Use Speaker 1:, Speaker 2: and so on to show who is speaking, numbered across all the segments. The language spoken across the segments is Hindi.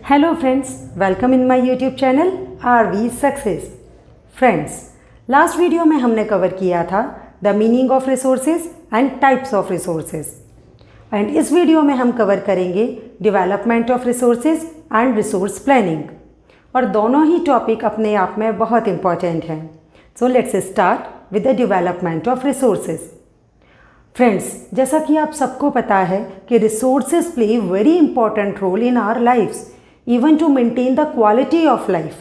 Speaker 1: Hello friends, welcome in my YouTube channel RV Success. Friends, last video में हमने कवर किया था the meaning of resources and types of resources and इस वीडियो में हम कवर करेंगे development of resources and resource planning और दोनों ही टॉपिक अपने आप में बहुत इंपॉर्टेंट हैं. So let's start with the development of resources. Friends, जैसा कि आप सबको पता है कि resources play very important role in our lifes even to maintain the quality of life.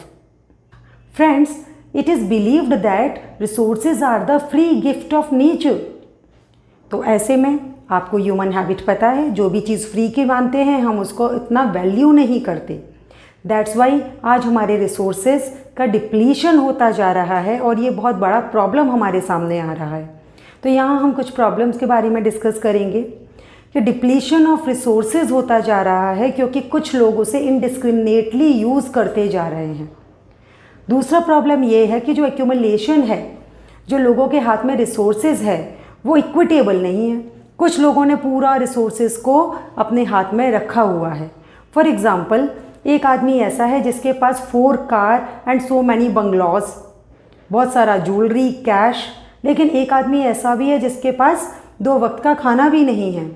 Speaker 1: Friends, it is believed that resources are the free gift of nature. तो ऐसे में आपको ह्यूमन हैबिट पता है, जो भी चीज़ फ्री की मानते हैं हम उसको इतना वैल्यू नहीं करते. दैट्स वाई आज हमारे रिसोर्सेज का डिप्लीशन होता जा रहा है और ये बहुत बड़ा प्रॉब्लम हमारे सामने आ रहा है. तो यहाँ हम कुछ प्रॉब्लम्स के बारे में डिस्कस करेंगे कि डिप्लीशन ऑफ रिसोर्सेज होता जा रहा है क्योंकि कुछ लोग उसे इनडिस्क्रिमिनेटली यूज़ करते जा रहे हैं. दूसरा प्रॉब्लम ये है कि जो एक्यूमुलेशन है, जो लोगों के हाथ में रिसोर्सेज है वो इक्विटेबल नहीं है. कुछ लोगों ने पूरा रिसोर्सेज को अपने हाथ में रखा हुआ है. फॉर एग्ज़ाम्पल, एक आदमी ऐसा है जिसके पास 4 कार एंड सो मैनी बंगलॉज, बहुत सारा ज्वेलरी, कैश. लेकिन एक आदमी ऐसा भी है जिसके पास 2 वक्त का खाना भी नहीं है.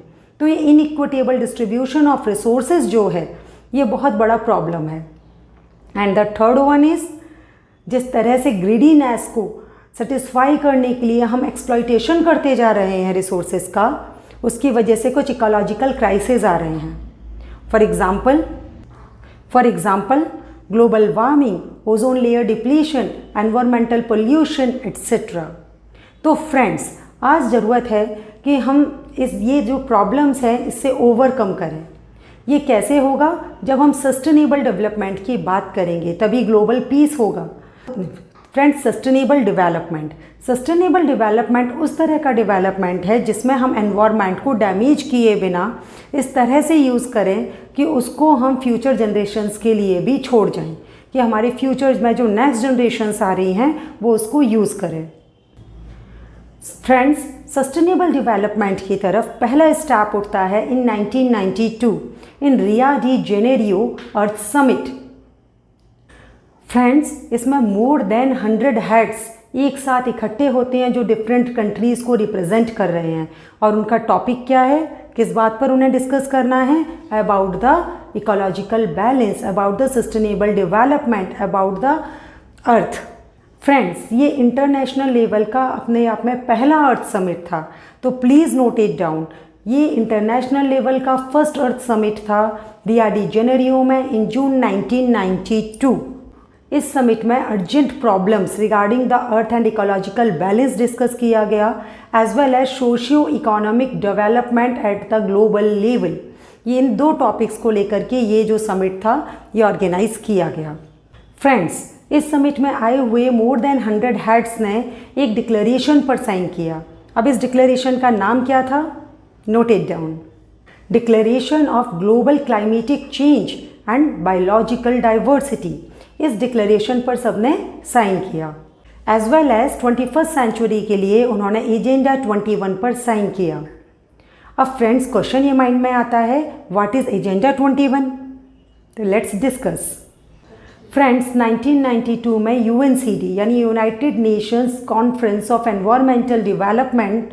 Speaker 1: तो ये इनइक्विटेबल डिस्ट्रीब्यूशन ऑफ रिसोर्सेज जो है ये बहुत बड़ा प्रॉब्लम है. And the third one is, जिस तरह से ग्रीडीनेस को सेटिस्फाई करने के लिए हम एक्सप्लॉइटेशन करते जा रहे हैं रिसोर्सेज का, उसकी वजह से कुछ इकोलॉजिकल क्राइसिस आ रहे हैं. For example global warming, ozone layer depletion, environmental pollution etcetera. तो फ्रेंड्स, आज ज़रूरत है कि हम ये जो प्रॉब्लम्स हैं इससे ओवरकम करें. ये कैसे होगा? जब हम सस्टेनेबल डेवलपमेंट की बात करेंगे तभी ग्लोबल पीस होगा. फ्रेंड्स, सस्टेनेबल डेवलपमेंट उस तरह का डेवलपमेंट है जिसमें हम एनवायरनमेंट को डैमेज किए बिना इस तरह से यूज़ करें कि उसको हम फ्यूचर जनरेशन्स के लिए भी छोड़ जाएं, कि हमारे फ्यूचर्स में जो नेक्स्ट जनरेशन्स आ रही हैं वो उसको यूज़ करें. फ्रेंड्स, सस्टेनेबल डेवलपमेंट की तरफ पहला स्टेप उठता है इन 1992 इन रियो डी जेनेरियो अर्थ समिट. फ्रेंड्स, इसमें मोर देन 100 हेड्स एक साथ इकट्ठे होते हैं जो डिफरेंट कंट्रीज़ को रिप्रेजेंट कर रहे हैं. और उनका टॉपिक क्या है, किस बात पर उन्हें डिस्कस करना है? About the ecological balance, about the sustainable development, about the earth. Friends, ये इंटरनेशनल लेवल का अपने आप में पहला अर्थ समिट था. तो प्लीज़ नोट इट डाउन. ये इंटरनेशनल लेवल का फर्स्ट अर्थ समिट था रियो डी जेनेरियो में इन जून 1992. इस समिट में urgent problems regarding the earth and ecological balance discuss किया गया, as well as socio economic development at the global level. ये इन 2 टॉपिक्स को लेकर के ये जो समिट था ये ऑर्गेनाइज किया गया. फ्रेंड्स, इस समिट में आए हुए मोर देन 100 हेड्स ने एक डिक्लेरेशन पर साइन किया. अब इस डिक्लेरेशन का नाम क्या था? Note it down. Declaration of global climatic change and biological diversity. इस डिक्लेरेशन पर सबने साइन किया. As well as 21st century के लिए उन्होंने एजेंडा 21 पर साइन किया. अब फ्रेंड्स, क्वेश्चन ये माइंड में आता है, व्हाट इज़ एजेंडा 21? तो लेट्स डिस्कस. फ्रेंड्स, 1992 में UNCD यानी United Nations conference of environmental development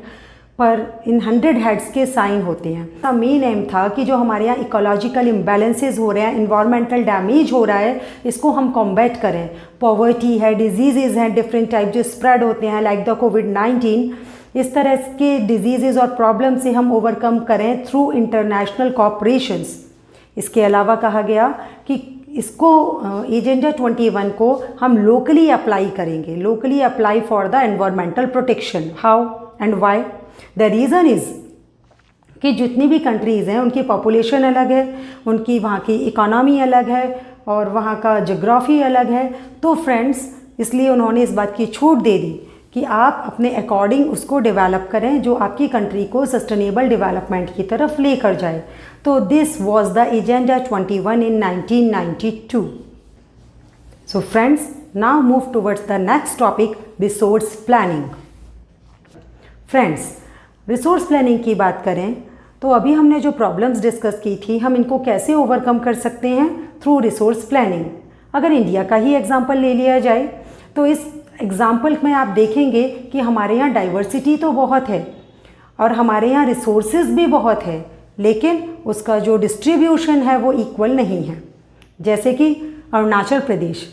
Speaker 1: पर इन 100 हेड्स के साइन होते हैं. इसका मेन एम था कि जो हमारे यहाँ इकोलॉजिकल इम्बैलेंसेस हो रहे हैं, इन्वायरमेंटल डैमेज हो रहा है, इसको हम कॉम्बैट करें. पॉवर्टी है, डिजीज़ हैं, डिफरेंट टाइप जो स्प्रेड होते हैं लाइक द कोविड-19, इस तरह के डिजीज़ और प्रॉब्लम से हम ओवरकम करें थ्रू इंटरनेशनल कॉपरेशंस. इसके अलावा कहा गया कि इसको एजेंडा 21 को हम लोकली अप्लाई करेंगे, locally apply for the environmental protection. How and why? The reason is कि जितनी भी कंट्रीज़ हैं उनकी पॉपुलेशन अलग है, उनकी वहाँ की इकोनॉमी अलग है और वहाँ का जोग्राफ़ी अलग है. तो फ्रेंड्स, इसलिए उन्होंने इस बात की छूट दे दी कि आप अपने अकॉर्डिंग उसको डेवलप करें जो आपकी कंट्री को सस्टेनेबल डेवलपमेंट की तरफ लेकर जाए. तो this was the agenda 21 in 1992. So friends, now move towards the next topic, resource planning. Friends, resource planning की बात करें तो अभी हमने जो प्रॉब्लम्स डिस्कस की थी हम इनको कैसे ओवरकम कर सकते हैं थ्रू रिसोर्स प्लानिंग। अगर इंडिया का ही एग्जाम्पल ले लिया जाए तो इस एग्जाम्पल में आप देखेंगे कि हमारे यहाँ डाइवर्सिटी तो बहुत है और हमारे यहाँ रिसोर्सेज भी बहुत है, लेकिन उसका जो डिस्ट्रीब्यूशन है वो इक्वल नहीं है। जैसे कि अरुणाचल प्रदेश,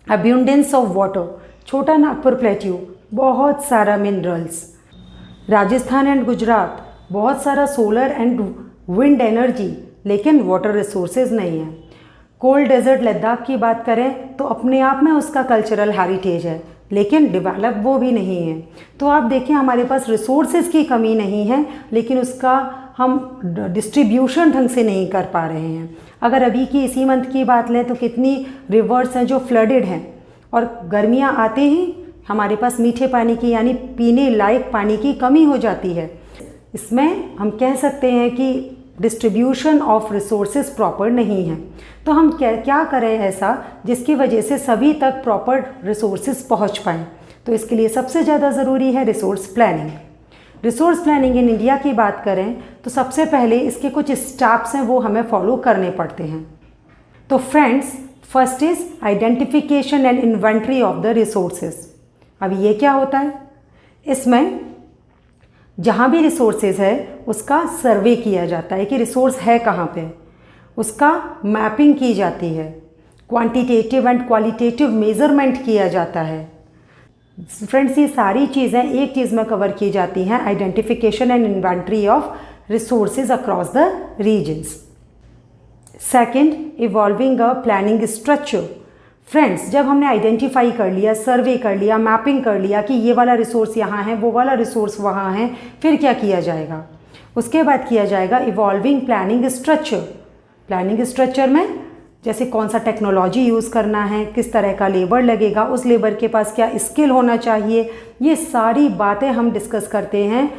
Speaker 1: अब्यूंडेंस ऑफ वाटर, छोटा नागपुर प्लेट्यू, बहुत सारा मिनरल्स। राजस्थान एंड गुजरात, बहुत सारा सोलर एंड विंड एनर्जी, लेकिन वाटर रिसोर्सेज नहीं है। कोल्ड डेजर्ट लद्दाख की बात करें तो अपने आप में उसका कल्चरल हेरिटेज है, लेकिन डेवलप वो भी नहीं है। तो आप देखें हमारे पास रिसोर्सेज की कमी नहीं है, लेकिन उसका हम डिस्ट्रीब्यूशन ढंग से नहीं कर पा रहे हैं। अगर अभी की इसी मंथ की बात लें तो कितनी रिवर्स हैं जो फ्लडेड हैं, और गर्मियाँ आते ही हमारे पास मीठे पानी की यानी पीने लायक पानी की कमी हो जाती है। इसमें हम कह सकते हैं कि डिस्ट्रीब्यूशन ऑफ रिसोर्सेज प्रॉपर नहीं है। तो हम क्या करें ऐसा जिसकी वजह से सभी तक प्रॉपर रिसोर्सेज पहुंच पाएँ। तो इसके लिए सबसे ज़्यादा ज़रूरी है resource planning. Resource planning in India की बात करें तो सबसे पहले इसके कुछ स्टेप्स हैं वो हमें फॉलो करने पड़ते हैं। तो friends, first is identification and inventory of the resources. अब ये क्या होता है? इसमें जहाँ भी रिसोर्सेज है उसका सर्वे किया जाता है कि रिसोर्स है कहाँ पे, उसका मैपिंग की जाती है, क्वांटिटेटिव एंड क्वालिटेटिव मेज़रमेंट किया जाता है। फ्रेंड्स, ये सारी चीज़ें एक चीज़ में कवर की जाती हैं, identification and inventory of resources across the regions. Second, evolving a planning structure. Friends, जब हमने आइडेंटिफाई कर लिया, सर्वे कर लिया, मैपिंग कर लिया कि ये वाला रिसोर्स यहाँ है, वो वाला रिसोर्स वहाँ है, फिर क्या किया जाएगा? उसके बाद किया जाएगा evolving planning structure. Planning structure में जैसे कौन सा टेक्नोलॉजी यूज़ करना है, किस तरह का लेबर लगेगा, उस लेबर के पास क्या स्किल होना चाहिए, ये सारी बातें हम डिस्कस करते हैं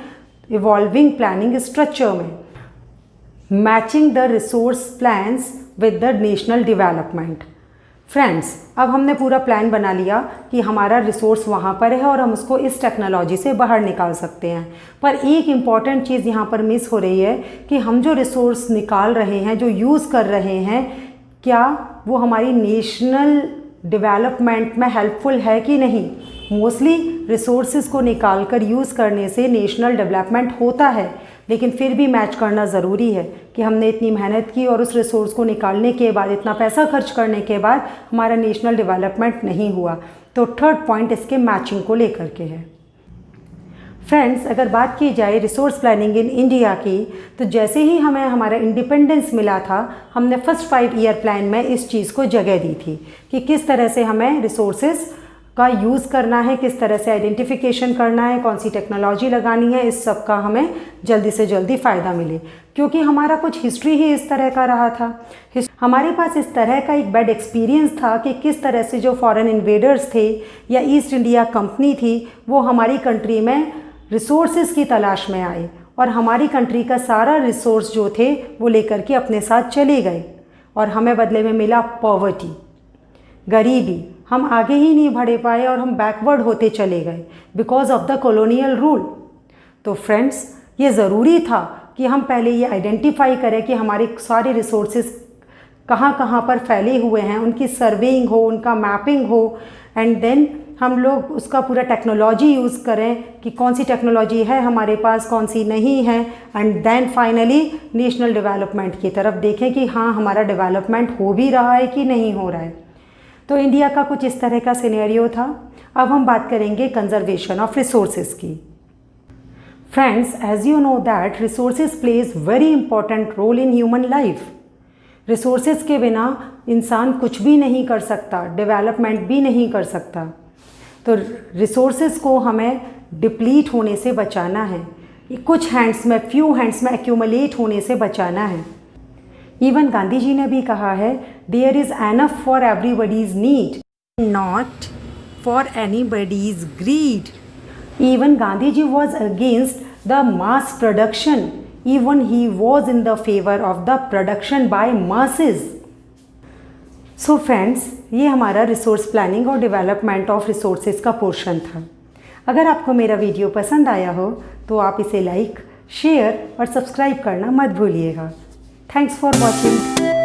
Speaker 1: इवॉल्विंग प्लानिंग स्ट्रक्चर में। Matching the resource plans with the national development. Friends, अब हमने पूरा प्लान बना लिया कि हमारा रिसोर्स वहाँ पर है और हम उसको इस टेक्नोलॉजी से बाहर निकाल सकते हैं, पर एक इम्पॉर्टेंट चीज़ यहाँ पर मिस हो रही है कि हम जो रिसोर्स निकाल रहे हैं, जो यूज़ कर रहे हैं, क्या वो हमारी नेशनल डेवलपमेंट में हेल्पफुल है कि नहीं। मोस्टली रिसोर्सेज को निकाल कर यूज़ करने से नेशनल डेवलपमेंट होता है, लेकिन फिर भी मैच करना ज़रूरी है कि हमने इतनी मेहनत की और उस रिसोर्स को निकालने के बाद, इतना पैसा खर्च करने के बाद हमारा नेशनल डेवलपमेंट नहीं हुआ। तो थर्ड पॉइंट इसके मैचिंग को लेकर के है। फ्रेंड्स, अगर बात की जाए रिसोर्स प्लानिंग इन इंडिया की, तो जैसे ही हमें हमारा इंडिपेंडेंस मिला था, हमने फर्स्ट 5 ईयर प्लान में इस चीज़ को जगह दी थी कि किस तरह से हमें रिसोर्सेज का यूज़ करना है, किस तरह से आइडेंटिफिकेशन करना है, कौन सी टेक्नोलॉजी लगानी है, इस सब का हमें जल्दी से जल्दी फ़ायदा मिले, क्योंकि हमारा कुछ हिस्ट्री ही इस तरह का रहा था। हमारे पास इस तरह का एक बैड एक्सपीरियंस था कि किस तरह से जो फॉरेन इन्वेडर्स थे या ईस्ट इंडिया कंपनी थी, वो हमारी कंट्री में रिसोर्सेज की तलाश में आए और हमारी कंट्री का सारा रिसोर्स जो थे वो लेकर के अपने साथ चले गए, और हमें बदले में मिला पॉवर्टी, गरीबी। हम आगे ही नहीं बढ़े पाए और हम बैकवर्ड होते चले गए because of the colonial rule. तो फ्रेंड्स, ये ज़रूरी था कि हम पहले ये आइडेंटिफाई करें कि हमारे सारे रिसोर्सेज कहाँ कहाँ पर फैले हुए हैं, उनकी सर्वेइंग हो, उनका मैपिंग हो, एंड देन हम लोग उसका पूरा टेक्नोलॉजी यूज़ करें कि कौन सी टेक्नोलॉजी है हमारे पास, कौन सी नहीं है, and then finally national development की तरफ देखें कि हाँ, हमारा डेवलपमेंट हो भी रहा है कि नहीं हो रहा है। तो इंडिया का कुछ इस तरह का सिनेरियो था। अब हम बात करेंगे कंजर्वेशन ऑफ रिसोर्सेज की। Friends, as you know that resources plays very important role in human life. Resources के बिना इंसान कुछ भी नहीं कर सकता, डेवलपमेंट भी नहीं कर सकता। तो रिसोर्सेज को हमें डिप्लीट होने से बचाना है, कुछ हैंड्स में, फ्यू हैंड्स में एक्यूमुलेट होने से बचाना है। इवन गांधी जी ने भी कहा है, there is enough for everybody's need, not for anybody's greed. Even Gandhiji was against the mass production. Even he was in the favor of the production by masses. So friends, ये हमारा रिसोर्स प्लानिंग और डेवलपमेंट ऑफ रिसोर्सेज का पोर्शन था। अगर आपको मेरा वीडियो पसंद आया हो तो आप इसे लाइक, शेयर और सब्सक्राइब करना मत भूलिएगा। Thanks for watching.